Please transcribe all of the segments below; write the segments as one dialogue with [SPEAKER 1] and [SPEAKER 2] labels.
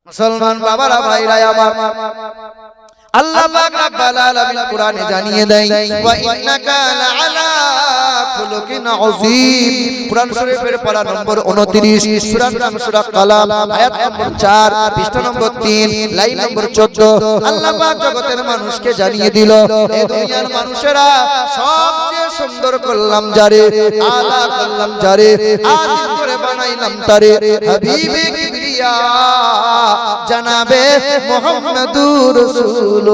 [SPEAKER 1] মুসলমান বাবারা ভাইরা আমার, আল্লাহ পাক রব্বুল আলামিন কোরআনে জানিয়ে দেয় ওয়া ইন্নাকা লাআলা খুলুকিন আযীম। কোরআন শরীফের পারা নম্বর 29, সূরা নাম সূরা কালাম, আয়াত নম্বর 4, পৃষ্ঠা নম্বর 3, লাইন নম্বর 14। আল্লাহ পাক জগতের মানুষকে জানিয়ে দিল, এই দুনিয়ার মানুষেরা সবচেয়ে সুন্দর করলাম যারে, আলা করলাম যারে, আজিম করে বানাইলাম তারে, হাবিবে কিবরিয়া জানাবে মুহাম্মাদুর রাসূলুল্লাহ।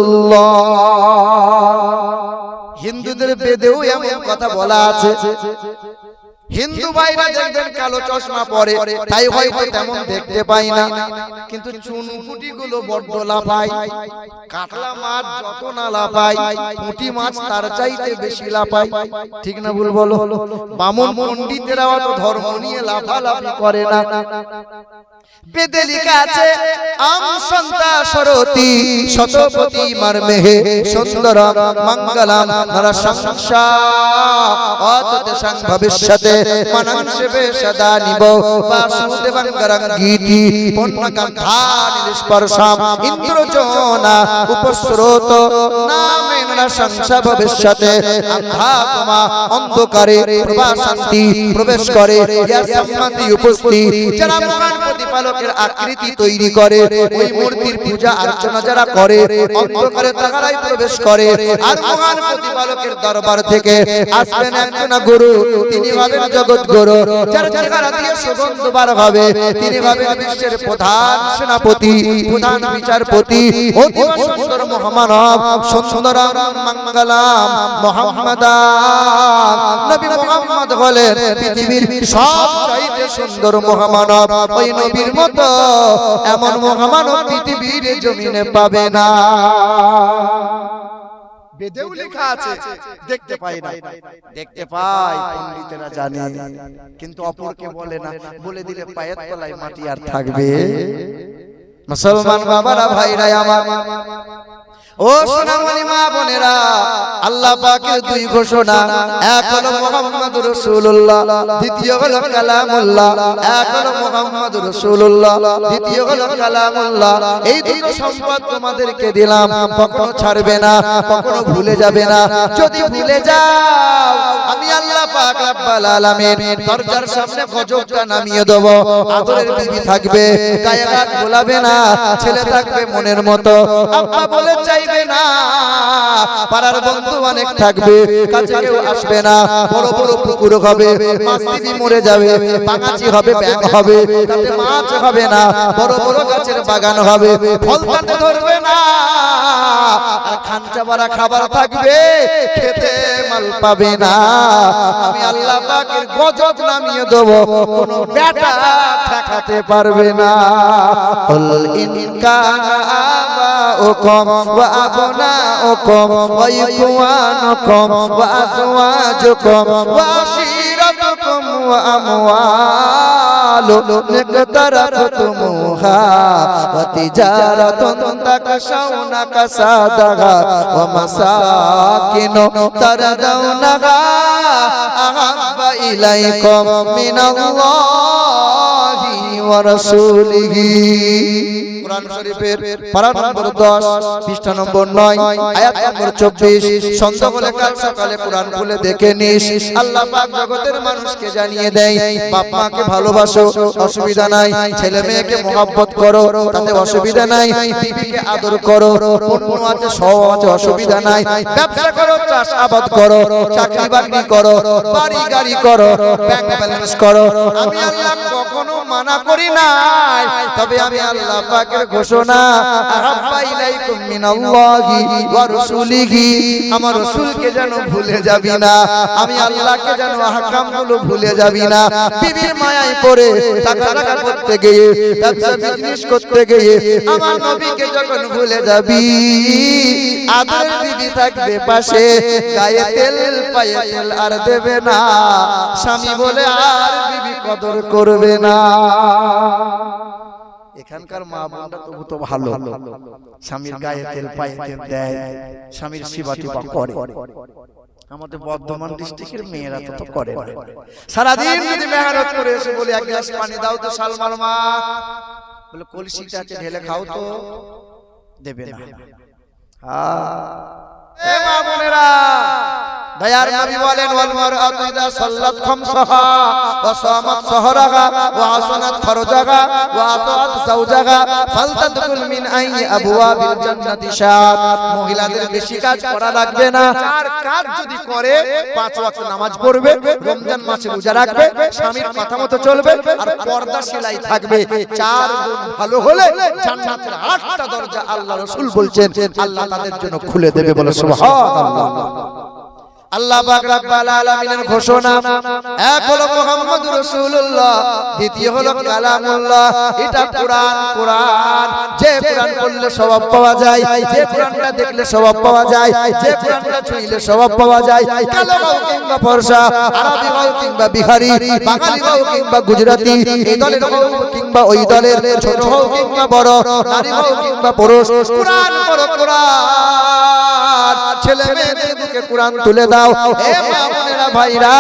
[SPEAKER 1] হিন্দুদের বেদেও এমন কথা বলা আছে। হিন্দু ভাইরা দেখবেন কালো চশমা পরে, তাই হয়তো তেমন দেখতে পাই না, কিন্তু চুনপুটি গুলো বড্ড লাফায়। কাতলা মাছ যত না লাফায়, পুঁটি মাছ তার চাইতে বেশি লাফায়। ঠিক না ভুল বলো? বামন পণ্ডিতেরাও তো ধর্ম নিয়ে লাফালাফি করে না। বেদে লেখা আছে আম সন্তা সরতি শতপতি মারমেহে সুন্দরম মঙ্গলম নরসংসা অততে সং ভবিষ্যতে মনংসবে সদা নিব বাসুদেবং গরঙ্গীতি পুণ্যকন্ধানি স্পর্শাম ইন্দ্রজোনা উপস্রোত নামে নরসংসা ভবিষ্যতে অন্ধাত্মা অন্ধকারে প্রবাসন্তি প্রবেশ করে ইয়া সম্মতি উপস্থিত। যারা মহান প্রতিপালকের আকৃতি তৈরি করে, ওই মূর্তির পূজা অর্চনা যারা করে, অন্ধকারে তারাই প্রবেশ করে। আর মহান প্রতিপালকের দরবার থেকে আসবেন একজন গুরু, তিনি হবেন জগৎ গুরু, যার চেহারা দিয়ে সুগন্ধ বার হবে। তিনি হবেন বিশ্বের প্রধান সেনাপতি, প্রধান বিচারপতি, অতি সুন্দর মহামানব, সুন্দর মঙ্গলাম মুহাম্মাদা। নবী মুহাম্মদ হলেন পৃথিবীর সবচাইতে সুন্দর মহামানব। ওই নবীর মতো এমন মহামানব পৃথিবীর জমিনে পাবে না। বেদেও লেখা আছে, দেখতে পাই না। দেখতে পাই, পণ্ডিতেরা জানে, কিন্তু অপরকে বলে না। বলে দিলে পায়ের তলায় মাটি আর থাকবে? মুসলমান বাবারা ভাইরা আমার, ও সোনামণি মা বোনেরা, আল্লাহ পাকের দুই ঘোষণা, এক হলো মুহাম্মাদুর রাসূলুল্লাহ, দ্বিতীয় হলো কালামুল্লাহ। এক হলো মুহাম্মাদুর রাসূলুল্লাহ, দ্বিতীয় হলো কালামুল্লাহ। এই দুটো সম্পদ তোমাদেরকে দিলাম, কখনো ছাড়বে না, কখনো ভুলে যাবে না। যদি ভুলে যাও, আমি আল্লাহ পাক রব্বুল আলামিন দরজার সামনে গজবটা নামিয়ে দেব। আদরের বিবি থাকবে, গায়ে হাত বোলাবে না, ছেলে থাকবে মনের মতো, আব্বা বলে চাইবে না। পাড়ার বন্ধু অনেক থাকবে, কাছে কেউ আসবে না। বড় বড় পুকুর হবে, মাছ দিবি মরে যাবে, পাঙাচি হবে, ব্যাঙ হবে, তাতে মাছ হবে না। বড় বড় গাছের বাগান হবে, ফল তাতে ধরবে না। আর খানচা ভরা খাবার থাকবে, খেতে মাল পাবে না। আমি আল্লাহ পাকের গজব নামিয়ে দেব, কোনো বেটা ঠেকাতে পারবে না। কুল ইন কানা আবাউকুম ওয়া আবনাউকুম ওয়া ইখওয়ানুকুম ওয়া আযওয়াজুকুম ওয়া আশীরাতুকুম ওয়া আমওয়ালুন ইকতারাফতুমুহা ওয়া তিজারাতুন তাকশাউনা কাসাদাহা ওয়া মাসাকিনু তারদাউনাহা আহাব্বা ইলাইকুম মিনাল্লাহি ওয়া রাসূলিহি। কোরআন শরীফের পারা নম্বর 10, পৃষ্ঠা নম্বর 9, আয়াত নম্বর 24। সন্ধ্যা হলে কাল সকালে কোরআন খুলে দেখে নিস। আল্লাহ পাক জগতের মানুষকে জানিয়ে দেয়, বাপ মাকে ভালোবাসো, অসুবিধা নাই। ছেলে মেয়েকে মহব্বত করো, তাতে অসুবিধা নাই। বিবিকে আদর করো, পণ্য আছে, সব আছে, অসুবিধা নাই। ব্যবসা করো, চাষ আবাদ করো, চাকরি বাকরি করো, বাড়ি গাড়ি করো, ব্যাংক ব্যালেন্স করো। আমি আল্লাহ কখনো মানা করি নাই, তবে আমি আল্লাহ পাকের ঘোষণা, আহাব্বা ইলাইকুম মিনাল্লাহি ওয়া রাসূলিহি। আমার রাসূলকে যেন ভুলে যাবি না, আমি আল্লাহকে যেন আহকামগুলো ভুলে যাবি না। বিবির মায়ায় পড়ে টাকা করতে গিয়ে, ব্যবসা বিজনেস করতে গিয়ে আমার নবীকে যখন ভুলে যাবি, আদরের বিবি থাকবে পাশে, গায়ে তেল পায়ে তেল আর দেবে না। স্বামী বলে আর বিবি কদর করবে না। এখানকার মা বোনরা তবু তো ভালো, স্বামীর গায়ে তেল পায়ে তেল দেয়, স্বামীর সেবা টেবা করে। আমাদের বর্ধমান ডিস্ট্রিক্টের মেয়েরা তো করে না। সারাদিন যদি মেহনত করে এসে বলে এক গ্লাস পানি দাও তো সালমার মা, বলে কলসিটা আছে ঢেলে খাও তো, দেবে না। এ মা বোনেরা, দয়ার নবী বলেন ওয়াল মারআতু ইযা সাল্লাত খামসাহা ওয়া সামাত সাহরাহা ওয়া হাসানাত ফারজাহা ওয়া আতাআত যাওজাহা ফালতাদখুল মিন আইয়ি আবওয়াবিল জান্নাতি শাআত। মহিলাদের বেশি কাজ করা লাগবে না, চার কাজ যদি করে, 5 ওয়াক্ত নামাজ পড়বে, রমজান মাসে রোজা রাখবে, স্বামীর কথা মতো চলবে, আর পর্দা সেলাই থাকবে, 4 গুণ ভালো হলে জান্নাতের 8টা দরজা আল্লাহ রাসূল বলছেন আল্লাহ তাদের জন্য খুলে দেবে। বলে সুবহানাল্লাহ। আল্লাহ পাক রব্বুল আলামিনের ঘোষণা, এক হলো মুহাম্মদুর রাসূলুল্লাহ, দ্বিতীয় হলো কালামুল্লাহ। এটা কোরআন। কোরআন যে কোরআন পড়লে সওয়াব পাওয়া যায়, যে কোরআনটা দেখলে সওয়াব পাওয়া যায়, যে কোরআনটা ছুঁইলে সওয়াব পাওয়া যায়, কালো হোক কিংবা ফর্সা, আরবি হোক কিংবা বিহারি, বাঙালি হোক কিংবা গুজরাটি, এই দলের হোক কিংবা ওই দলের, ছোট হোক কিংবা বড়, নারী হোক কিংবা পুরুষ, কোরআন পড়ো। কোরআন ছেলে মেয়েদের বুকে কোরআন তুলে দাও। এ মা বোনেরা ভাইরা,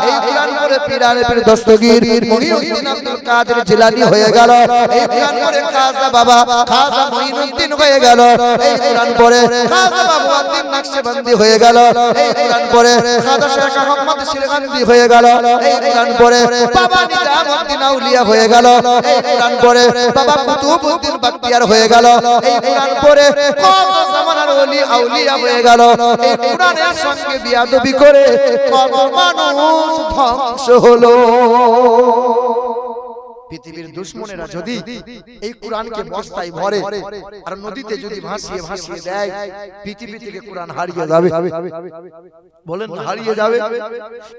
[SPEAKER 1] এই কোরআন পড়ে পীর দস্তগীর মুহিউদ্দিন আব্দুল কাদের জিলানী হয়ে গেল, এই কোরআন পড়ে খাজা বাবা খাজা মুঈনুদ্দিন হয়ে গেল, এই কোরআন পড়ে খাজা বাবুউদ্দিন নকশবন্দি হয়ে গেল, এই কোরআন পড়ে খাজা শেখ আহমদ শিরগান্দি হয়ে গেল, এই কোরআন পড়ে বাবা নিজামউদ্দিন আউলিয়া হয়ে গেল, এই কোরআন পড়ে বাবা কুতুবউদ্দিন বখতিয়ার হয়ে গেল, এই কোরআন পড়ে কত জামানার ওলি আউলিয়া হয়ে গেল। এই কোরআনের সঙ্গে বিয়াদবি করে কত মানুষ ধ্বংস হলো। পৃথিবীর দুশমনেরা যদি এই কোরআনকে বস্তায় ভরে আর নদীতে যদি ভাসিয়ে ভাসিয়ে দেয়, পৃথিবী থেকে কোরআন হারিয়ে যাবে। বলেন হারিয়ে যাবে।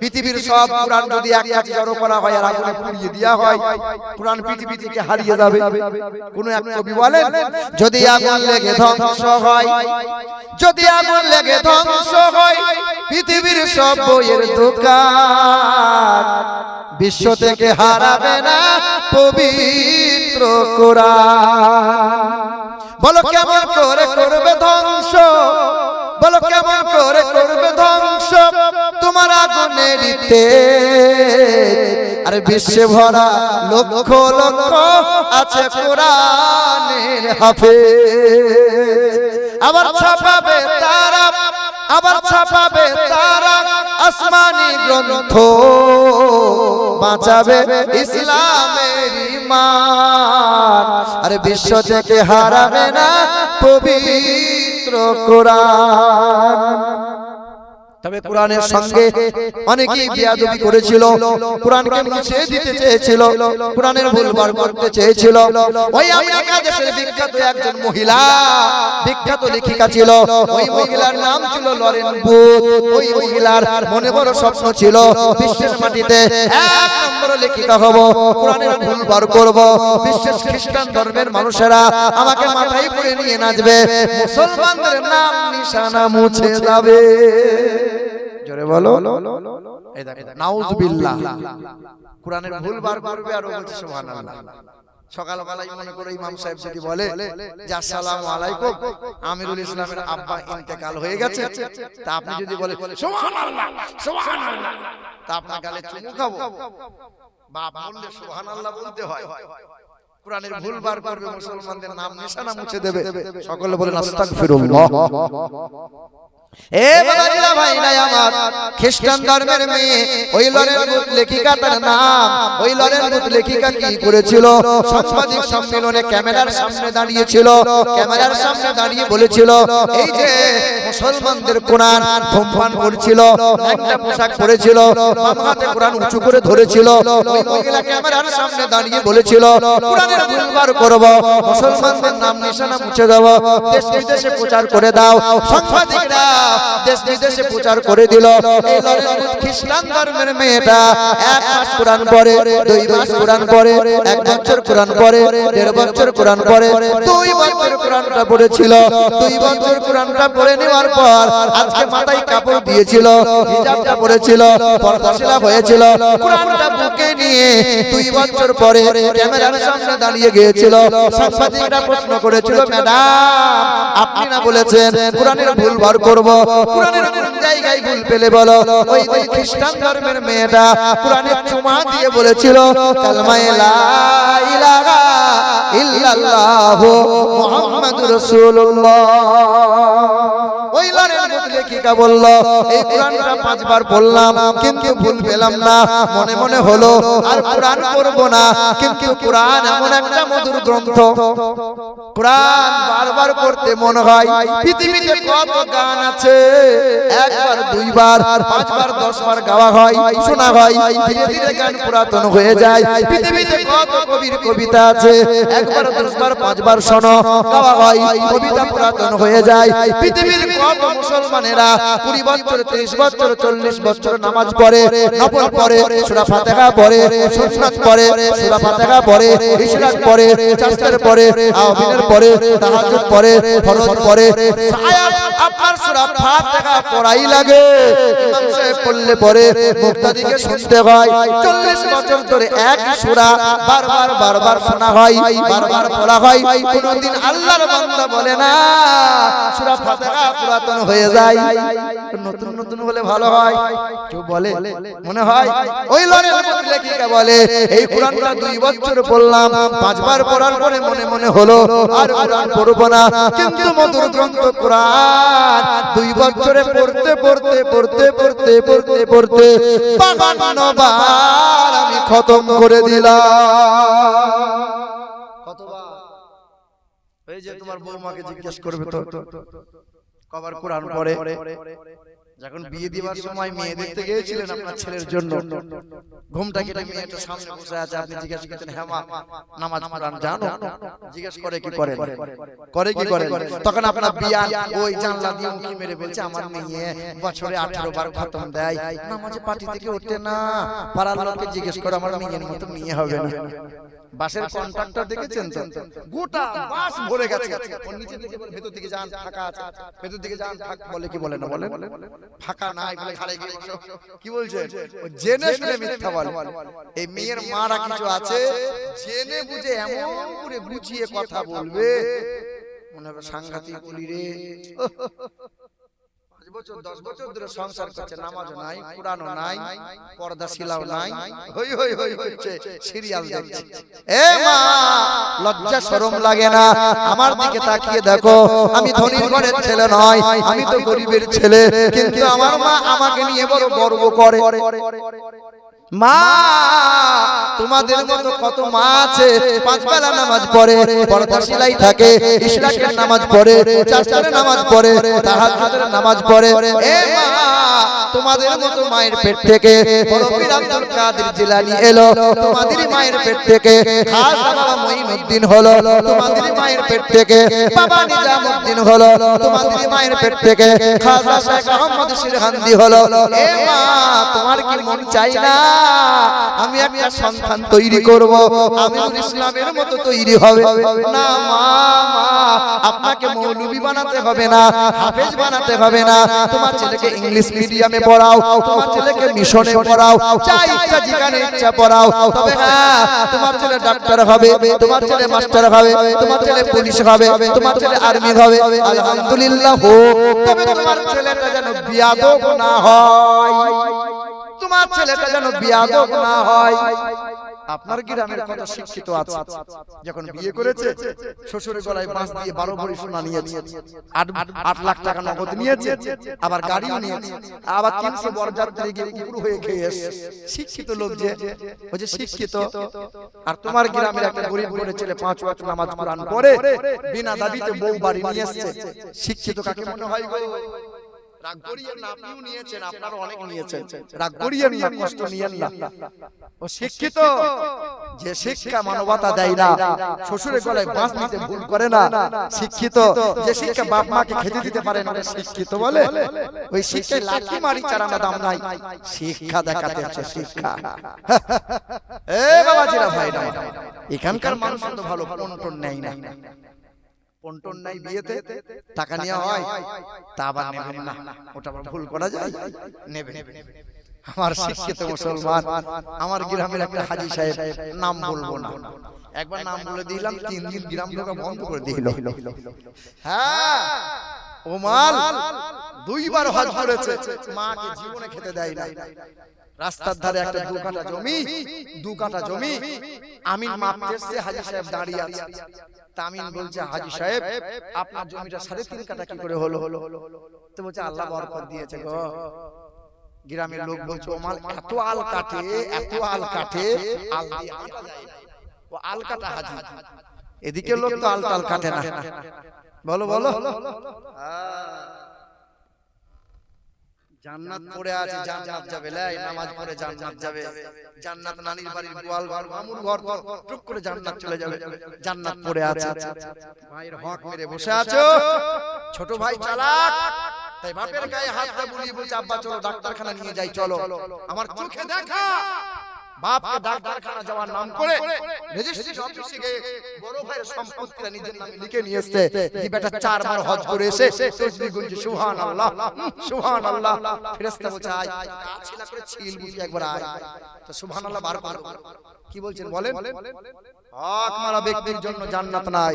[SPEAKER 1] পৃথিবীর সব কোরআন যদি এক কাছে জড়ো করা হয় আর আগুনে পুড়িয়ে দেওয়া হয়, কোরআন পৃথিবী থেকে হারিয়ে যাবে। কোন এক কবি বলেন, যদি আগুন লেগে ধ্বংস হয়, যদি আগুন লেগে ধ্বংস হয় পৃথিবীর সব বইয়ের দোকান, বিশ্ব থেকে হারাবে না পবিত্র কোরআন। বলো কেমন করে করবে ধ্বংস, বলো কেমন করে করবে ধ্বংস তোমার আগুনের তেজ, আর বিশ্বে ভরা লক্ষ লক্ষ আছে কোরআনের হাফেজ। আবার ছাপাবে তারা, আবার ছাপাবে তারা আসমানি গ্রন্থ, বাঁচাবে ইসলামের ঈমান, আর বিশ্ব থেকে হারাবে না পবিত্র কোরআন। তবে কোরআনের সঙ্গে অনেকেই বিয়াদবি করেছিল, কোরআনকে মুছে দিতে চেয়েছিল, কোরআনের ভুলবার করতে চেয়েছিল। ওই আমেরিকা দেশের বিখ্যাত একজন মহিলা, বিখ্যাত লেখিকা ছিল, ওই মহিলার নাম ছিল লরেন বুথ। ওই মহিলার মনে বড় স্বপ্ন ছিল বিশ্বের মাটিতে 1 নম্বর লেখিকা হব, কোরআনের ভুলবার করব, বিশ্বের খ্রিস্টান ধর্মের মানুষেরা আমাকে মাথায় করে নিয়ে নাচবে, মুসলমানদের নাম নিশানা মুছে যাবে। জোরে বলো, এই দেখো নাউজুবিল্লাহ, কোরআনের ভুল বার করবে আর বলছে সুবহানাল্লাহ। সকালবেলায় মনে করে ইমাম সাহেব যদি বলে যে আসসালামু আলাইকুম, আমিরুল ইসলামের আব্বা ইন্তেকাল হয়ে গেছে, তা আপনি যদি বলে সুবহানাল্লাহ সুবহানাল্লাহ, তা আপনার গালে চুমু খাবো? বাপ বললে সুবহানাল্লাহ বলতে হয়। কোরআনের ভুল বার করবে, মুসলমানদের নাম নিশানা মুছে দেবে। সকলে বলেন আস্তাগফিরুল্লাহ। এ বাবাজিরা ভাইরা আমার, খ্রিস্টান ধর্মের মেয়ে ওই লরেন বুথ লেখিকা, তার নাম ওই লরেন বুথ লেখিকা কি করেছিল, সাংবাদিক সম্মেলনে ক্যামেরার সামনে দাঁড়িয়েছিল, ক্যামেরার সামনে দাঁড়িয়ে বলেছিল এই যে মুসলমানদের কোরআন ধূমপান করছিল, একটা পোশাক পরেছিল, বাম হাতে কোরআন উঁচু করে ধরেছিল। ওই মহিলা ক্যামেরার সামনে দাঁড়িয়ে বলেছিল কোরআনের ভুলবার করব, মুসলমানদের নাম নিশানা মুছে দেব, দেশ বিদেশে প্রচার করে দাও। সাংবাদিকরা দেশ বিদেশে প্রচার করে দিল। এই লরেন বুথ খ্রিস্টান ধর্মের মেয়েটা 1 মাস কোরআন পড়ে, 2 মাস কোরআন পড়ে, 1 বছর কোরআন পড়ে, 1.5 বছর কোরআন পড়ে, 2 বছর কোরআনটা পড়েছিল। 2 বছর কোরআনটা পড়ে নেওয়ার পর আজকে মাথায় কাপড় দিয়েছিল, হিজাবটা পড়েছিল, পর্দাশীলা হয়েছিল, কোরআনটা বুকে নিয়ে 2 বছর পরে ক্যামেরার সামনে দাঁড়িয়ে গিয়েছিল। সাংবাদিকরা প্রশ্ন করেছিল, ম্যাডাম আপনি না বলেছেন কোরআনের ভুল বার করব, কোরআনের কোন জায়গায় ভুল পেলে বলো ওই খ্রিস্টান ধর্মের মেয়েটা কোরআনে চুমা দিয়ে বলেছিল কালমায়ে লা ইলাহা ইল্লাল্লাহ মুহাম্মাদুর রাসূলুল্লাহ। ওই লারের বদলে কি কা বলল এই কোরআনটা 5 বার পড়লাম কিন্তু ভুল পেলাম না, মনে মনে হলো আর কোরআন পড়ব না। কিন্তু কোরআন এমন একটা মধুর গ্রন্থ, কোরআন বারবার পড়তে মনে হয়। পৃথিবীতে কত গান আছে, একবার দুইবার 5 বার 10 বার গাওয়া হয়, শোনা হয়, ধীরে ধীরে গান পুরাতন হয়ে যায়। পৃথিবীতে কত কবির কবিতা আছে, একবার 10 বার 5 বার শোনো গাওয়া হয়, কবিতা পুরাতন হয়ে যায়। পৃথিবীর কত মুসলমানেরা 20 বছর 30 বছর 40 বছর নামাজ পড়ে, নফল পড়ে, সূরা ফাতিহা পড়ে, সুন্নাত পড়ে, সূরা ফাতিহা পড়ে, ইশরাক পড়ে, চাস্তার পড়ে, আওয়াবিনের পড়ে, তাহাজ্জুদ পড়ে, ফরজ পড়ে। শায়াদ আপনার সূরা ফাতিহা পড়াই লাগে, ইমাম সাহেব পড়লে পড়ে মুক্তাদিকে শুনতে হয়। 40 বছর ধরে এক সূরা বারবার বারবার শোনা হয়, বারবার পড়া হয়। কোনদিন আল্লাহর বান্দা বলে না সূরা ফাতিহা পুরাতন হয়ে যায়, নতুন নতুন হলে ভালো হয়। কেউ বলে মনে হয় ওই লড়ে লেখিকা বলে এই কোরআনটা 2 বছর পড়লাম, 5 বার পড়ার পরে মনে মনে হলো আর কোরআন পড়ব না। কিন্তু মধুর গ্রন্থ কোরআন 2 বছরে পড়তে পড়তে পড়তে পড়তে পড়তে পড়তে 52 বার আমি খতম করে দিলাম। কতবার? এই যে তোমার বৌমাকে জিজ্ঞেস করবে তো কবার কোরআন পড়ে। যখন বিয়ে দিবার সময় মেয়ে দেখতে গিয়েছিলেন আপনার ছেলের জন্য, ঘুমটা কেটে মেয়েটা সামনে বসে আছে, আপনি জিজ্ঞেস করতেন হ্যাঁ মা নামাজ কোরআন জানো? জিজ্ঞেস করে কি করেন? করে কি করেন? তখন আপনার বিয়ান ওই জানলা দিয়ে উঁকি মেরে বলছে আমার মেয়ে বছরে 18 বার খতম দেয়, নামাজে পার্টি থেকে ওঠে না। পাড়ার লোককে জিজ্ঞেস করে আমার মেয়ের মতো মেয়ে হবে না। বাসের কন্ট্রাক্টর দেখেছেন তো, গোটা বাস ভরে গেছে, ওর নিচে থেকে বলে ভেতর দিকে যান ফাঁকা আছে, ভেতর দিকে যান ফাঁকা, বলে কি বলে না বলে ফাঁকা নাই, বলে ঘাড়ে গিয়ে কি বলছে ও জেনে শুনে মিথ্যা বলে। এই মেয়ের মারা কিছু আছে, জেনে বুঝে এমন করে বুঝিয়ে কথা বলবে মনে হবে সাংঘাতিক বলি রে। 5 বছর 10 বছর ধরে সংসার করছে, নামাজও নাই, কোরআনও নাই, পর্দা শিলাও নাই, হই হই হই হচ্ছে, সিরিয়াল দেখছে। এ মা লজ্জা শরম লাগে না? আমার দিকে তাকিয়ে দেখো, আমি ধনীর ঘরের ছেলে নয়, আমি তো গরিবের ছেলে, কিন্তু আমার মা আমাকে নিয়ে বড় গর্ব করে। মা তোমাদের মতো কত মা আছে 5 বেলা নামাজ পড়ে, পর্দা সিলাই থাকে, ইশরাকের নামাজ পড়ে, চারটার নামাজ পড়ে, তাহাজ্জুদের নামাজ পড়ে। এ মা তোমাদের মতো মায়ের পেট থেকে বড় পীর আব্দুল কাদের জিলানী এলো, তোমাদের মায়ের পেট থেকে খাজা বাবা মঈনুদ্দিন হলো, তোমাদের মায়ের পেট থেকে বাবা নিজামউদ্দিন হলো, তোমাদের মায়ের পেট থেকে খাজা শেখ আহমদ সিরহান্দি হলো। এ মা তোমার কি মন চাই না আমি একটা সন্তান তৈরি করব, আমিনুল ইসলামের মতো তৈরি হবে না? মা আপনাকে মৌলবি বানাতে হবে না, হাফেজ বানাতে হবে না, তোমার ছেলেকে ইংলিশ মিডিয়ামে পড়াও, তোমার ছেলেকে মিশনে পড়াও, যা ইচ্ছা যেখানে ইচ্ছা পড়াও, তবে হ্যাঁ তোমার ছেলে ডাক্তার হবে, তোমার ছেলে মাস্টার হবে, তোমার ছেলে পুলিশ হবে, তোমার ছেলে আর্মি হবে, আলহামদুলিল্লাহ হোক। তবে তোমার ছেলেটা যেন বিয়াদব না হয়, তোমার ছেলেটা যেন বিয়াদব না হয়। আপনার গ্রামের কত শিক্ষিত আছে, যখন বিয়ে করেছে শ্বশুরের গলায় বাঁশ দিয়ে 12 ভরি সোনা নিয়েছে, 8 লাখ টাকা নগদ নিয়েছে, আবার গাড়িও নিয়েছে, আবার 300 বরযাত্রী গিয়ে উপর হয়ে খেয়ে এসেছে। শিক্ষিত লোক যে ওই যে শিক্ষিত। আর তোমার গ্রামের একটা গরিব ঘরের ছেলে 5 ওয়াক্ত নামাজ কোরআন পড়ে বিনা দাবিতে বউ বাড়ি নিয়ে এসেছে, শিক্ষিত কাকে মনে হয় গো? রাগ করিয়েন না, আপনিও নিয়েছেন, আপনারা অনেক নিয়েছেন, রাগ করিয়েন না, কষ্ট নিয়েন না। ও শিক্ষিত যে শিক্ষা মানবতা দেয় না, শ্বশুরের গলায় বাঁশ দিতে ভুল করে না, শিক্ষিত যে শিক্ষা বাপ মাকে খেতে দিতে পারে না, শিক্ষিত বলে। ওই শিক্ষায় লাঠি মারি চারানা দাম নাই, শিক্ষা দেখাতে হচ্ছে শিক্ষা। এ বাবাজিরা ভাইরা, এখানকার মানুষ তো ভালো পন্টন নেয় না, পন্টন নাই, বিয়েতে টাকা নেওয়া হয়, তা আবার নেবেন না, ওটা আবার ভুল করা যায়, নেবেন। আমার শিক্ষিত মুসলমান, আমার গ্রামের একটা হাজী সাহেব, নাম বলবো না, একবার নাম বলে দিলাম 3 দিন গ্রাম থেকে বন্ধ করে দিল। হ্যাঁ ও মাল দুইবার হজ করেছে, মাকে জীবনে খেতে দেয় না। রাস্তার ধারে একটা 2 কাঠা জমি আমিন মাপতে এসে হাজী সাহেব দাঁড়িয়ে আছে। তামিন বলছে, হাজী সাহেব আপনার জমিটা 3.5 কাঠা কি করে হলো? তো বলছে, আল্লাহ বরকত দিয়েছে গো। গ্রামের লোক বলছে, ওমাল এত আল কাটে, এত আল কাটে, আল দিয়ে কাটা যায় না, ও আল কাটা হাজী। এদিকে লোক তো আল টাল কাটে না। বলো বলো, জান্নাত পড়ে আছে, জান্নাত যাবে, লাই নামাজ পড়ে জান্নাত যাবে। জান্নাত নানির বাড়ির গোয়াল ঘর, মামুর ঘর, টুক করে জান্নাত চলে যাবে। জান্নাত পড়ে আছে, ভাইয়ের হক মেরে বসে আছো। ছোট ভাই চালাক, তাই বাপের গায়ে হাতটা বুলিয়ে বলছে, আব্বা চলো ডাক্তারখানা নিয়ে যাই, চলো। আমার চোখে দেখা বাপকে ডাক্তারখানা যাওয়ার নাম করে রেজিস্ট্রি অফিসে গিয়ে বড় ভাইয়ের সম্পত্তিটা নিজের নামে লিখে নিয়ে এসেছে। এই বেটা 4 বার হজ করে এসে তাসবিহ গুনছে, সুবহানাল্লাহ সুবহানাল্লাহ। ফেরেশতা বলছে, আয় ছিলা করে ছিল বুঝি একবার আয়। তো সুবহানাল্লাহ বার করো। কি বলছেন বলেন? হক মারা ব্যক্তির জন্য জান্নাত নাই।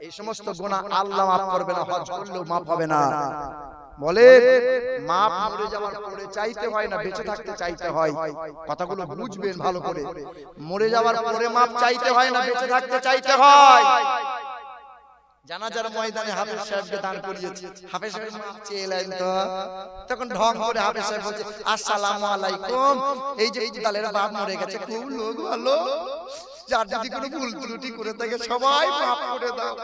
[SPEAKER 1] এই সমস্ত গুনাহ আল্লাহ maaf করবে না, হজ করলেও maaf হবে না। বলে মাপ মরে যাওয়ার পরে চাইতে হয় না, বেঁচে থাকতে চাইতে হয়। কথাগুলো বুঝবেন ভালো করে। মরে যাওয়ার পরে মাপ চাইতে হয় না, বেঁচে থাকতে চাইতে হয়। জানাজার ময়দানে হাফেজ সাহেবকে দান করিয়েছে, হাফেজ সাহেব মাপ চেয়ে এলেন, তো তখন ঢং করে হাফেজ সাহেব বলছে, আসসালামু আলাইকুম। এই যে দালের বাপ মরে গেছে, খুব লোক ভালো, যার যদি কোনো ভুল ত্রুটি করে থাকে সবাই মাপ করে দাও।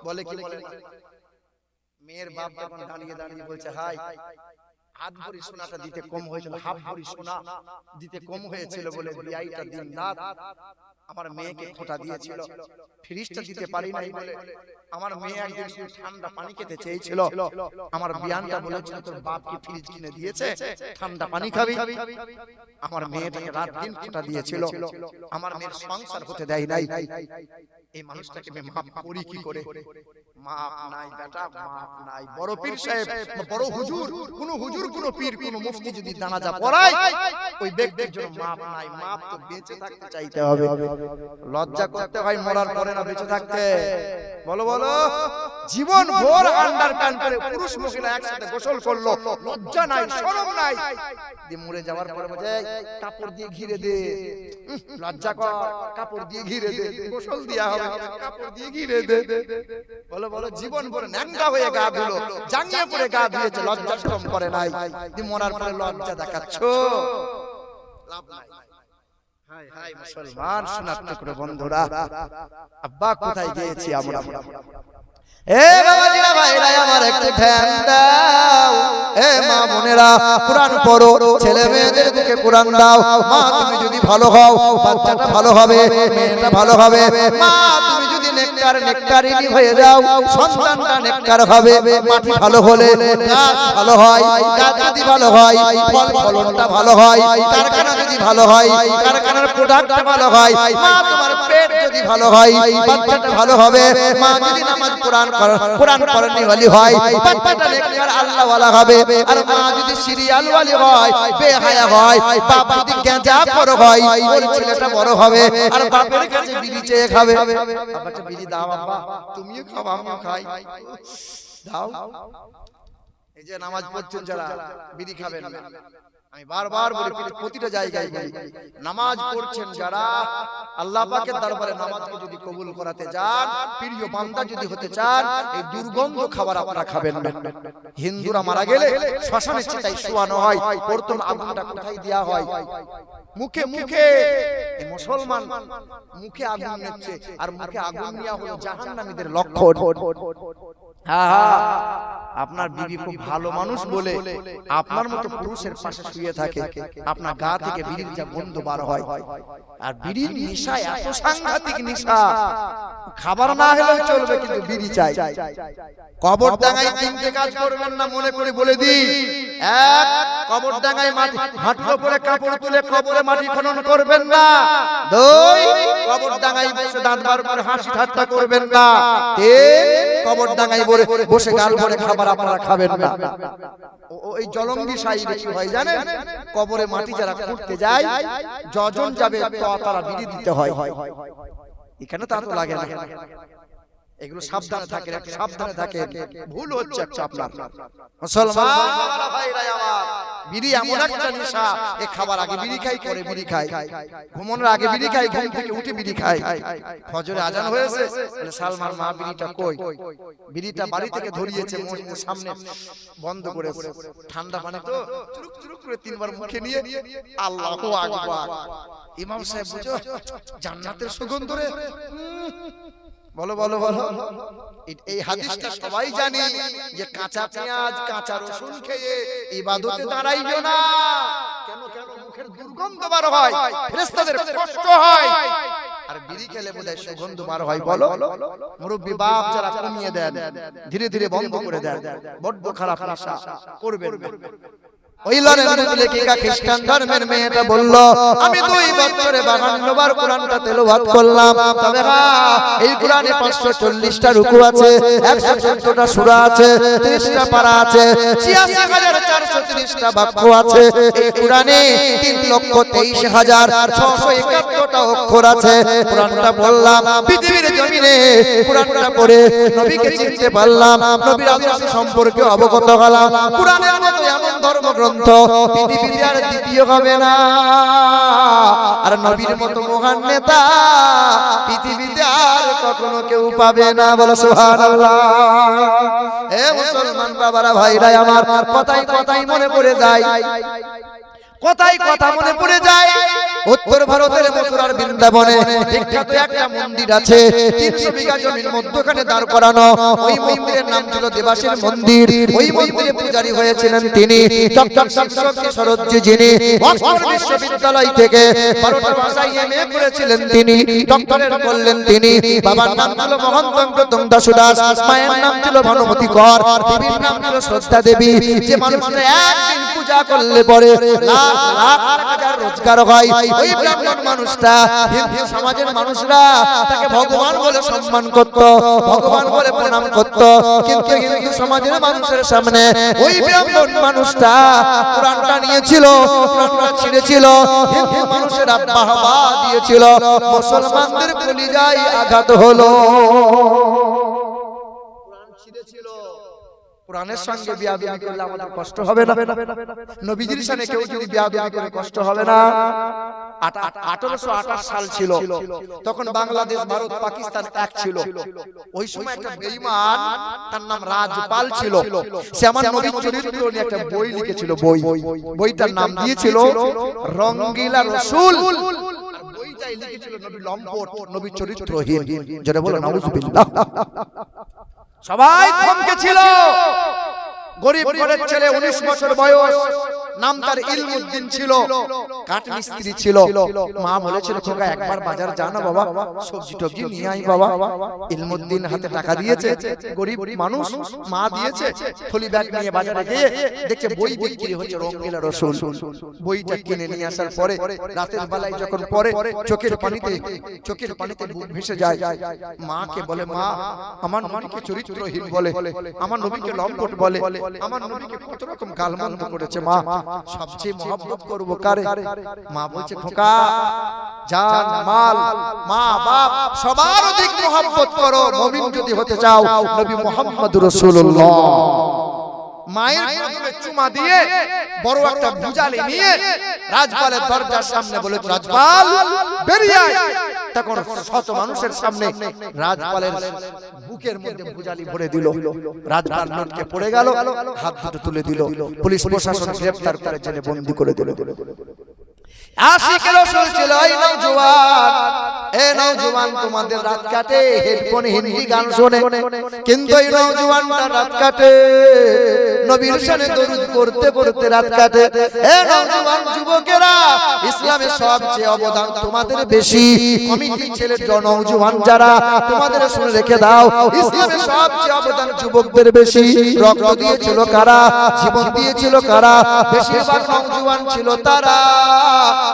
[SPEAKER 1] বলে কি বলে? মেয়ের বাপ তখন দাঁড়িয়ে দাঁড়িয়ে বলছে, হাই হাত ভরি সোনাটা দিতে কম হয়েছিল, হাফ ভরি সোনা দিতে কম হয়েছিল বলে বিয়াইটা দিন রাত আমার মেয়েকে খোঁটা দিয়েছিল, ফ্রিজটা দিতে পারি নাই বলে আমার মেয়ে একদিন শুধু ঠান্ডা পানি খেতে চেয়েছিল, আমার বিয়ানটা বলেছিল তোর বাপ কি ফ্রিজ কিনে দিয়েছে, ঠান্ডা পানি খাবি। আমার মেয়েটাকে রাত দিন খোঁটা দিয়েছিল, আমার মেয়ের সংসার হতে দেয় নাই। এই মানুষটাকে আমি মাফ করি কি করে? মাপ নাই বেটা, মাপ নাই। বড় পীর সাহেব, বড় হুজুর, কোন হুজুর, কোন পীর, কোন মুফতি যদি জানাজা পড়ায়, ওই ব্যক্তির জন্য মাপ নাই। মাপ তো বেঁচে থাকতে চাইতে হবে। লজ্জা করতে হয় মরার পরে না বেঁচে থাকতে। বলো বলো, জীবন ভোর আন্ডারপ্যান্ট পরে পুরুষ মহিলা একসাথে গোসল করলো, লজ্জা নাই, শরম নাই। দিয়ে মরে যাওয়ার পরে বলে কাপড় দিয়ে ঘিরে দে, লজ্জা কর, কাপড় দিয়ে ঘিরে দে, গোসল দিয়া হবে, কাপড় দিয়ে ঘিরে দে। বলো বলো, জীবন ভরে ন্যাংটা হয়ে গা ধুলো, জাঙ্গিয়ে পরে গা ধুয়েছে, লজ্জা শরম করে নাই। দিয়ে মরার পরে লজ্জা দেখাচ্ছো, লাভ নাই। হাই হাই মুসলমান শোনাতে করে বন্ধুরা, আব্বা কোথায় গিয়েছি আমরা? এ বাবাজিরা ভাইরা আমার একটু ধ্যান দাও। এ মা বোনেরা কুরআন পড়ো, ছেলে মেয়েদের দিকে কুরআন দাও। মা তুমি যদি ভালো হও, বাচ্চাটা ভালো হবে, মেয়েটা ভালো হবে। মা তুমি যদি নেককারিনী হয়ে যাও, সন্তানটা নেককার হবে। মাটি ভালো হলে গাছ ভালো হয়, গাছ যদি ভালো হয় ফল ফলনটা ভালো হয়, কারখানা যদি ভালো হয় কারখানার প্রোডাক্টটা ভালো হয়। মা তোমার পেট যদি ভালো হয়, বাচ্চাটা ভালো হবে। মা যদি নামাজ কোরআন পড়ানি ওয়ালি হয়, বাচ্চাটা নেককার আল্লাহ ওয়ালা হবে। আর মা যদি সিরিয়াল ওয়ালি হয়, বেহায়া হয়, বাপ যদি গাঁজাখোর হয়, ওই ছেলেটা বড় হবে আর বাপের কাছে বিড়ি চেয়ে খাবে। বাবাটা বিড়ি দাও আব্বা, তুমিও খাও আমিও খাই, দাও। এই যে নামাজ পড়ছেন যারা, বিড়ি খাবেন না। আমি বারবার বলি, প্রতিটা জায়গায় বলি, নামাজ পড়ছেন যারা, আল্লাহ পাকের দরবারে নামাজকে যদি কবুল করাতে চান, প্রিয় বান্দা যদি হতে চান, এই দুর্গন্ধ খাবার আপনারা খাবেন না। হিন্দুরা মারা গেলে শ্মশানের চিতায় শোয়ানো হয়, প্রথম আগুনটা কোথায় দেয়া হয়? মুখে মুখে। মুসলমান মুখে আগুন নিচ্ছে, আর মুখে আগুন নেওয়া হলো জাহান্নামীদের লক্ষণ। আপনার বিবি খুব ভালো মানুষ বলে আপনার মতো পুরুষের পাশে শুয়ে থাকে, আপনার গা থেকে বিড়ির যা গন্ধ বার হয়। আর বিড়ির নেশা এত সাংঘাতিক নেশা, খাবার না হলেও চলবে কিন্তু বিড়ি চাই। কবরডাঙ্গায় তিনটে কাজ করবেন না, মনে করে বলে দিই। এক, কবরডাঙ্গায় মাটি হাঁটলো পরে কাপড় তুলে কবরে মাটি খনন করবেন না। দুই, কবরডাঙ্গায় বসে দাঁত বার করে হাসি ঠাট্টা করবেন না। তিন, কবরডাঙ্গায় বসে গাল ভরে খাবার আপনারা খাবেন না। ওই জলঙ্গি সাইডে কি হয় জানেন? কবরে মাটি যারা খুঁড়তে যায়, যজন যাবে তো তারা বিড়ি দিতে হয়। এখানে তা তো লাগে না। এগুলো সাবধানে থাকেন, একটু সাবধানে থাকেন, ভুল হচ্ছে একটা আপনার। মুসলমান ভাইরা আমার, বিড়ি এমন একটা নেশা, এ খাবার আগে বিড়ি খাই, পরে বিড়ি খাই, ঘুমানোর আগে বিড়ি খাই, ঘুম থেকে উঠে বিড়ি খাই। ফজরে আজান হয়েছে, বলে সালমার মা বিড়িটা কই? বিড়িটা বাড়ি থেকে ধরিয়েছে, মসজিদের সামনে বন্ধ করেছে। ঠান্ডা পানি তো চুরুক চুরুক করে তিনবার মুখে নিয়ে আল্লাহু আকবার। ইমাম সাহেব বুঝো জান্নাতের সুগন্ধ রে। বলো বলো বলো। এই হাদিসটা সবাই জানি যে কাঁচা পেঁয়াজ কাঁচা রসুন খেয়ে ইবাদতে দাঁড়াইও না। কেন কেন? মুখের দুর্গন্ধ বার হয়, ফেরেশতাদের কষ্ট হয়। আর বিড়ি খেলে বোধহয় সুগন্ধ বার হয়। বলো, মুরব্বি বাপ যারা কমিয়ে দেন, ধীরে ধীরে বন্ধ করে দেন, বড্ড খারাপ নেশা করবেন না। ওই লরেন্স লেখিকা খ্রিস্টান ধর্মের মেয়েটা বলল, আমি 2 বছরে 52 বার কোরআনটা তেলাওয়াত করলাম। তবে এই কোরআনে 540টা রুকু আছে, 114টা সূরা আছে, 30টা পারা আছে, 86430টা বাক্য আছে। এই কোরআনে 3,23,671টা অক্ষর আছে। কোরআনটা বললাম, পৃথিবীর জমিনে কোরআনটা পড়ে নবীকে চিনতে পারলাম, নবীর আদর্শ সম্পর্কে অবগত হলাম। কোরআনের মতো এমন ধর্মগ্রন্থ পৃথিবীতে আর দ্বিতীয় হবে না। আর নবীর মতো মহান নেতা পৃথিবীতে আর কখনো কেউ পাবে না। বলো সুবহানাল্লাহ। এ মুসলমান বাবারা ভাইরা আমার, কথাই কথাই মনে পড়ে যায়, কথাই কথা মনে পড়ে যায়। উত্তর ভারতের মথুরার বৃন্দাবনে বিখ্যাত একটা মন্দির আছে, 300 বিঘা জমির মধ্যখানে দাঁড় করানো। ওই মন্দিরের নাম ছিল দেবাশীর মন্দির। ওই মন্দিরে পূজারী হয়েছিলেন তিনি ডক্টর শামসুদ্দিন সরোজি, যিনি অক্সফোর্ড বিশ্ববিদ্যালয় থেকে 12টা ভাষায় এমএ করেছিলেন। তিনি ডক্টরেট করলেন। তিনি বাবার নাম ছিল মহন্তঙ্কতম দাসুদাস, মায়ের নাম ছিল ভানুমতি কর, দেবীর নাম ছিল শ্রদ্ধা দেবী। যে মানুষটা একদিন পূজা করলে পরে লাখ লাখ টাকা রোজগার হয়, ওই ব্রাহ্মণ মানুষটা হিন্দু সমাজের মানুষরা তাকে ভগবান বলে সম্মান করত, ভগবান বলে প্রণাম করত। কিন্তু হিন্দু সমাজের মানুষের সামনে ওই ব্রাহ্মণ মানুষটা কোরআনটা নিয়েছিল, কোরআনটা ছিঁড়েছিল, হিন্দু মানুষেরা বাহবা দিয়েছিল। মুসলমানদের কলিজায় আঘাত হলো। কোরআন ছিঁড়েছিল, কোরআনের সঙ্গে বিয়াদবি করলে আমাদের কষ্ট হবে না? নবীজির সামনে কেউ যদি বিয়াদবি করে কষ্ট হবে না? 1828 সাল ছিল, তখন বাংলাদেশ, ভারত, পাকিস্তান এক ছিল। ওই সময় একটা বেঈমান, তার নাম রাজপাল ছিল। সে আমার নবীর চরিত্র নিয়ে একটা বই লিখেছিল। বইটার নাম দিয়েছিল রঙ্গিলা রসুল। বইটাই লিখেছিল নবী লম্পট, নবী চরিত্রহীন। যারা বলে নাউজুবিল্লাহ। সবাই থমকে ছিল। গরিব ঘরের ছেলে, 19 বছর বয়স, নাম তার ইলমুদ্দিন ছিল, কাঠ মিস্ত্রি ছিল। মা বলেছিল, খোকা একবার বাজার যা না বাবা, সবজি টবজি নিয়ে আই বাবা। ইলমুদ্দিন হাতে টাকা দিয়েছে, গরিব মানুষ, মা দিয়েছে। থলি ব্যাগ নিয়ে বাজারে গিয়ে দেখছে বই বিক্রি হচ্ছে রঙ্গিলা রসুল। বইটা কিনে নিয়ে আসার পরে রাতের বেলায় যখন পড়ে, চোখের পানিতে বুক ভেসে যায়। মাকে বলে, মা আমার নবীকে চরিত্রহীন বলে, আমার নবীকে লম্পট বলে, আমার নবীকে কত রকম গালমন্দ করেছে। মা সবচেয়ে মহব্বত করব কারে? মা বলছে, খোকা জান মাল মা বাপ সবার অধিক মহব্বত করো। মুমিন যদি হতে চাও নবী মুহাম্মদুর রাসূলুল্লাহ। মায়ের প্রথমে চুমা দিয়ে বড় একটা ভুজালি নিয়ে রাজপালের দরজার সামনে বলে, রাজপাল বেরিয়ে আয়। তখন শত মানুষের সামনে রাজপালের বুকের মধ্যে ভুজালি ভরে দিল। রাজপাল লটকে পড়ে গেল, হাত দুটো তুলে দিল। পুলিশ প্রশাসন গ্রেফতার করে জেলে বন্দী করে দিল। আশিকে রাসূল ছিল এই নওজোয়ান। এ নওজোয়ান তোমাদের রাত কাটে হেডফোনে হিন্দি গান শুনে, কিন্তু এই নওজোয়ানটা রাত কাটে নবীর শানে দরুদ পড়তে পড়তে রাত কাটে। এ নওজোয়ান যুবকেরা, ইসলামের সবচেয়ে অবদান তোমাদের বেশি। কমিটি ছেলের নওজোয়ান যারা, তোমাদের শুনে রেখে দাও, ইসলামের সবচেয়ে অবদান যুবকদের বেশি। রক্ত দিয়েছিল কারা? জীবন দিয়েছিল কারা? বেশিরভাগ নওজোয়ান ছিল তারা।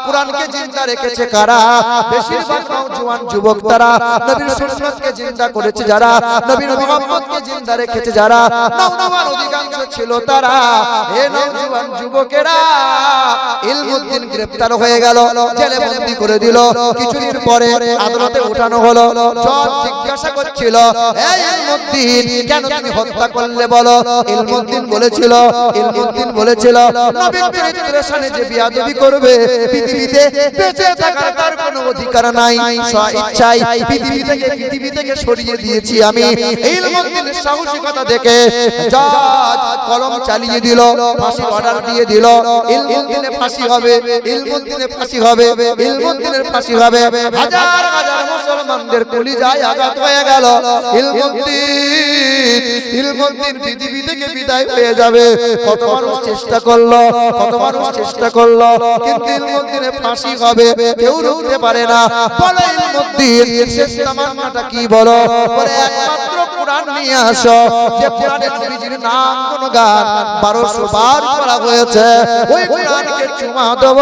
[SPEAKER 1] কোরআনকে জিন্দা রেখেছে কারা? বেশিরভাগ নওজোয়ান যুবক তারা। নবীর সুন্নাতকে জিন্দা করেছে যারা, নবীর মুহাম্মদকে জিন্দা রেখেছে যারা। নওজোয়ান অধিকাংশ ছিল তারা, হে নওজোয়ান যুবকেরা, ইলমুদ্দিন গ্রেফতার হয়ে গেল, জেলে বন্দী করে দিল। কিছুদিন পরে আদালতে উঠানো হলো। জজ জিজ্ঞাসা করছিল, এই ইলমুদ্দিন কেন তুমি হত্যা করলে বলো? ইলমুদ্দিন বলেছিল নবীর চরিত্রের সামনে যে বিয়াদবি করবে পৃথিবীতে বেঁচে থাকার তার কোনো অধিকার নাই, স্বেচ্ছায় পৃথিবী থেকে সরিয়ে দিয়েছি আমি। ইলমুদ্দিনের সাহসিকতা দেখে জজ কলম চালিয়ে দিল, ফাঁসির অর্ডার দিয়ে দিল। ইলমুদ্দিনের ফাঁসি হবে। হাজার হাজার মুসলমানদের কলিজায় আঘাত হয়ে গেল। ইলমুদ্দিন পৃথিবী থেকে বিদায় হয়ে যাবে। কত মানুষ চেষ্টা করলো, কিন্তু ইলমুদ্দিনের ফাঁসি হবে, কেউ রুখতে পারে না। বলো ইলমুদ্দিন শেষ তামান্নাটা কি বলো? বলে একমাত্র কোরআন নিয়ে আসো, যে কোরআনে নবীজির নাম গুণগান 1200 বার করা হয়েছে। ওই কোরআনকে চুমা দেব,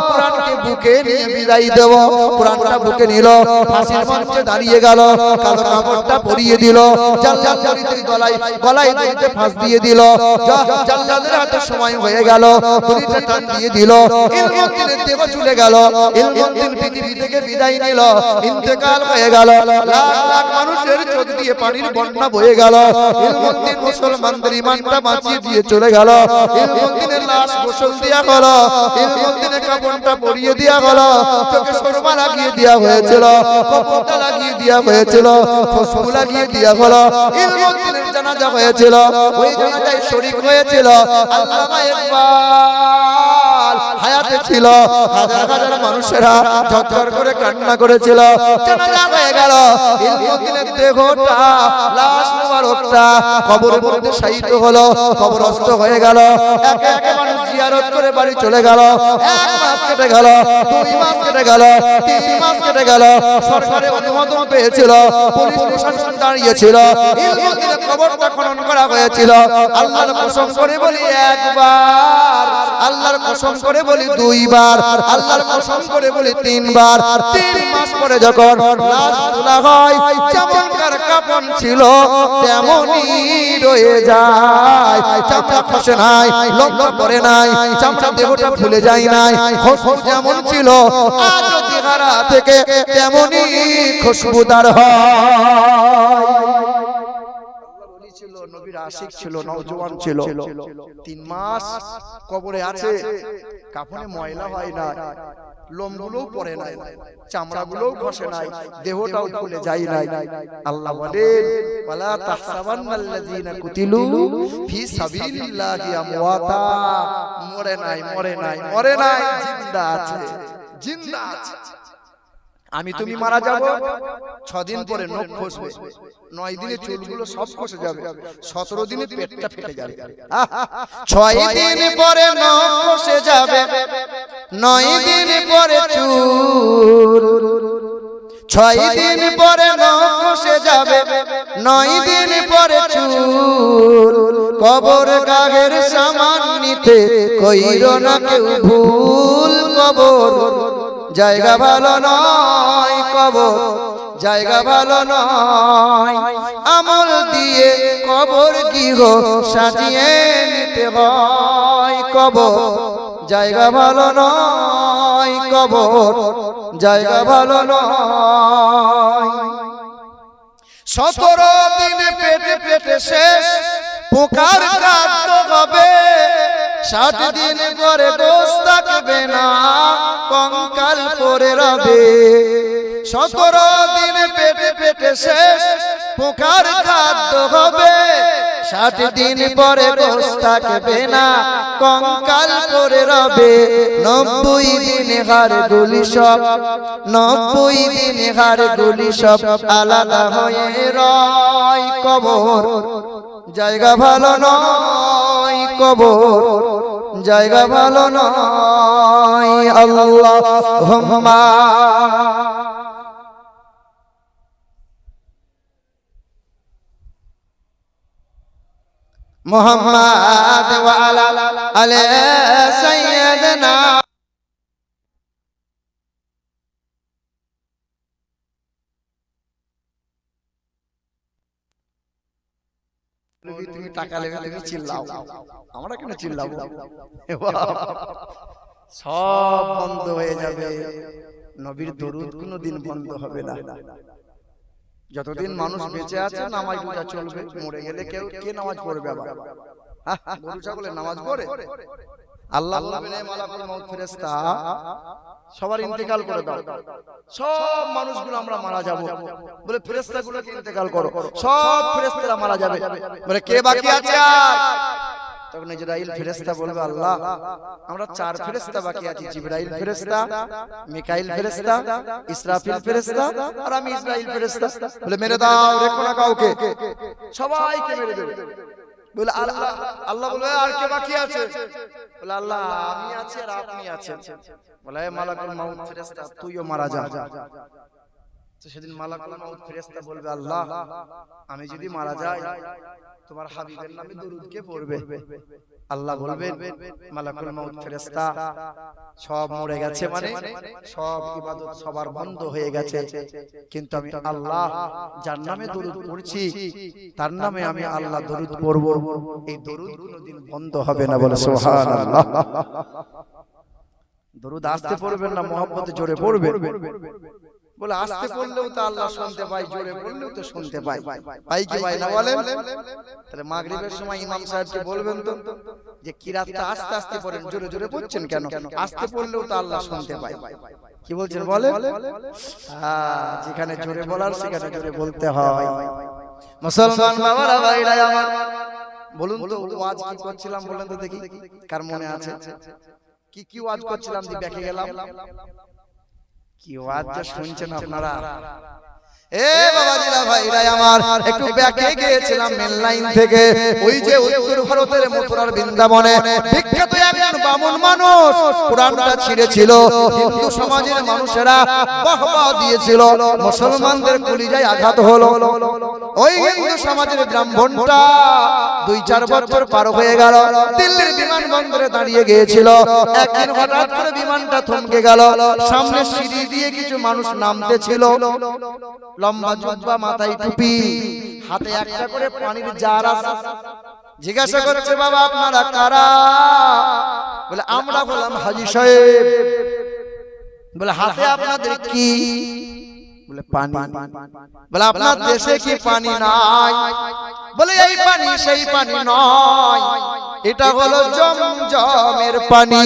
[SPEAKER 1] কোরআনকে বুকে নিয়ে বিদায় দেব। কোরআনটা বুকে নিল, ফাঁসির মঞ্চে দাঁড়িয়ে গেল, কালো কাপড়টা পরিয়ে দিল, গলায় দড়িতে ফাঁস দিয়ে দিল। জাল্লাদের হাতে সময় হয়ে গেল, দড়িটা টান দিয়ে দিল। ইলমুদ্দিনের দেহ চলে গেল। ইলমুদ্দিন পৃথিবী থেকে বিদায় নিল, ইন্তেকাল হয়ে গেল। লাখ লাখ মানুষের চোখ দিয়ে পানির বন্যা বয়ে গেল। ইলমুদ্দিন মুসলমানদের ঈমানটা বাঁচিয়ে দিয়ে চলে গেল। ইলমুদ্দিনের লাশ গোসল দেয়া হলো, ইলমুদ্দিনের কাপড়টা পরিয়ে দেয়া হলো, চোখে সুরমা লাগিয়ে দেয়া হয়েছিল, কপড়টা লাগিয়ে দেয়া হয়েছিল, খুশবু লাগিয়ে দেয়া হলো। ইলমুদ্দিনের জানাজা হয়েছিল, ওই জানাজায় শরীক হয়েছিল আল্লামা ইকবাল, হায়াতে ছিল। হাজার হাজার মানুষেরা ঝরঝর করে কান্না করেছিল। জানাজা হয়ে গেল, ইলমুদ্দিনের দেহটা, লাশ মুবারকটা কবরের মধ্যে শায়িত হলো, কবরস্থ হয়ে গেল। একে একে মানুষ জিয়ারত করে বাড়ি চলে গেল। 1 মাস কেটে গেল, 2 মাস কেটে গেল, 3 মাস কেটে গেল। সরকারের অনুমোদন পেয়েছিল, পুলিশ প্রশাসন দাঁড়িয়েছিল, ইলমুদ্দিনের কবরটা খনন করা হয়েছিল। আল্লাহর কসম করে বলি একবার, আল্লাহর কসম করে বলি 2 বার, আল্লাহর কসম করে বলি 3 বার। 3 মাস পরে যখন লাশ তোলা হয়, যেমনকার কাফন ছিল তেমনই রয়ে যায়। চামড়া খসে নাই, লম্বা পড়ে নাই, চামড়া দেহটা ফুলে যায় নাই। খুশবু যেমন ছিল আজও চেহারা থেকে তেমনই খুশবুদার হয়। নবীর আশিক ছিল, নওজোয়ান ছিল। 3 মাস কবরে আছে, কাফনে ময়লা হয় না, লোমগুলোও পড়ে নাই, চামড়াগুলোও খসে নাই, দেহটাও ফুলে যায় নাই। আল্লাহ বলেন, ওয়ালা তাহসাবান্নাল্লাযীনা কুতিলু ফি সাবিলিল্লাহি আমওয়াতা, মরে নাই, জিন্দা আছে। আমি তুমি মারা যাব, 6 দিন পরে নখ খসবে, 9 দিনে চুলগুলো সব খসে যাবে, 17 দিনে পেটটা ফেটে যাবে। 6 দিন পরে নখ খসে যাবে, 9 দিন পরে চুল, 6 দিন পরে নখ খসে যাবে, 9 দিন পরে চুল। কবর গাগের সামান নিতে কইরো না কেউ ভুল। কবর জায়গা ভালো নয়, কবর জায়গা ভালো নয়। আমল দিয়ে কবর গৃহ সাজিয়ে নিতে হয়। কবর জায়গা ভালো নয়, কবর জায়গা ভালো নয়। 17 দিন পেটে পেটে শেষ, পোকার খাদ্য হবে। 60 দিন পরে গোশ থাকবে না, কঙ্কাল পড়ে রবে। 17 দিন পেটে পেটে শেষ, পোকার খাদ্য হবে। 60 দিন পরে গোশ থাকবে না, কঙ্কাল পড়ে রবে। 90 দিন হাড়গুলি সব, 90 দিন হাড়গুলি সব আলাদা হয়ে রয়। কবর জায়গা ভালো নয়, কবর জায়গা ভালো নয়। আল্লাহুম্মা মুহাম্মাদ ওয়া আলা আলি সাইয়্যিদিনা মৌলভী তুমি টাকা নেবে তুমি চিল্লাও, আমরা কেন চিল্লাবো? সব বন্ধ হয়ে যাবে, নবীর দরুদ কোনোদিন বন্ধ হবে না। যতদিন মানুষ বেঁচে আছে নামাজ রোজা চলবে, মরে গেলে কেউ কে নামাজ পড়বে? আবার গরু ছাগলের নামাজ পড়ে? আল্লাহ বলবেন এ মালাকুল মউত ফেরেশতা সবার ইন্তেকাল করে দাও, সব মানুষগুলো আমরা মারা যাব। বলে ফেরেশতাগুলোকে ইন্তেকাল করো, সব ফেরেশতারা মারা যাবে। বলে কে বাকি আছে? আর তখন ইসরাইল ফেরেশতা বলবে আল্লাহ আমরা 4 ফেরেশতা বাকি আছি, জিবরাইল ফেরেশতা, মিকাইল ফেরেশতা, ইসরাফিল ফেরেশতা আর আমি ইসরাইল ফেরেশতা। বলে মেরে দাও, রেখো না কাউকে, সবাইকে মেরে দেবে। বলে আল্লাহ, আল্লাহ বলে আর কে বাকি আছে? বলে আল্লাহ আমি আছি আর আপনি আছেন। বলে মালাকুল মউত ফেরেশতা তুইও মারা যা। তো সেদিন মালাকুল মউত ফেরেশতা বলবে আল্লাহ আমি যদি মারা যাই তোমার হাবিবের নামে দরুদ কে পড়বে? আল্লাহ বলবেন মালাকুল মউত ফেরেশতা সব মরে গেছে, মানে সব ইবাদত সবার বন্ধ হয়ে গেছে, কিন্তু আমি আল্লাহ যার নামে দরুদ পড়ছি তার নামে আমি আল্লাহ দরুদ পড়ব, এই দরুদ কোনোদিন বন্ধ হবে না। বলে সুবহানাল্লাহ। দরুদ আস্তে পড়বেন না, মহব্বতে জোরে পড়বেন। বলে আস্তে পড়লেও তো আল্লাহ শুনতে পায়, জোরে পড়লেও তো শুনতে পায়। পাই কি পাই না বলেন? তাহলে মাগরিবের সময় ইমাম সাহেবকে বলবেন তো যে কিরাতটা আস্তে আস্তে পড়েন, জোরে জোরে পড়ছেন কেন? আস্তে পড়লেও তো আল্লাহ শুনতে পায়। কি বলছেন বলেন? হ্যাঁ, যেখানে জোরে বলার সেখানে জোরে বলতে হয়। মুসলমান বাবারা ভাইরা আমার, বলুন তো ওয়াজ কি করছিলাম বলেন তো দেখি, কার মনে আছে? কি ওয়াজ করছিলাম দি দেখে গেলাম? কি ওয়াজ যা শুনছেন আপনারা? এ বাবাজিরা ভাইরা আমার, একটু ব্যাকে গিয়েছিলাম মেন লাইন থেকে। ওই যে উত্তর ভারতের মথুরার বৃন্দাবনে বিখ্যাত একজন বামুন মানুষ কোরআনটা ছিঁড়েছিল, হিন্দু সমাজের মানুষেরা বাহবা দিয়েছিল, মুসলমানদের কলিজায় আঘাত হলো। ওই হিন্দু সমাজের ব্রাহ্মণটা 2-4 বছর পার হয়ে গেল, দিল্লির বিমানবন্দরে দাঁড়িয়ে গিয়েছিল। একদিন হঠাৎ করে বিমানটা থমকে গেল, সামনে সিঁড়ি দিয়ে কিছু মানুষ নামতেছিল, লম্বা জুব্বা, মাথায় টুপি, হাতে একটা করে পানির জার আছে। জিজ্ঞাসা করছে বাবা আপনারা কারা? বলে আমরা বললাম হাজী সাহেব। বলে হাতে আপনাদের কি? বলে পানি। বলে আপনার দেশে কি পানি নাই? বলে এই পানি সেই পানি নয়, এটা হলো জমজমের পানি।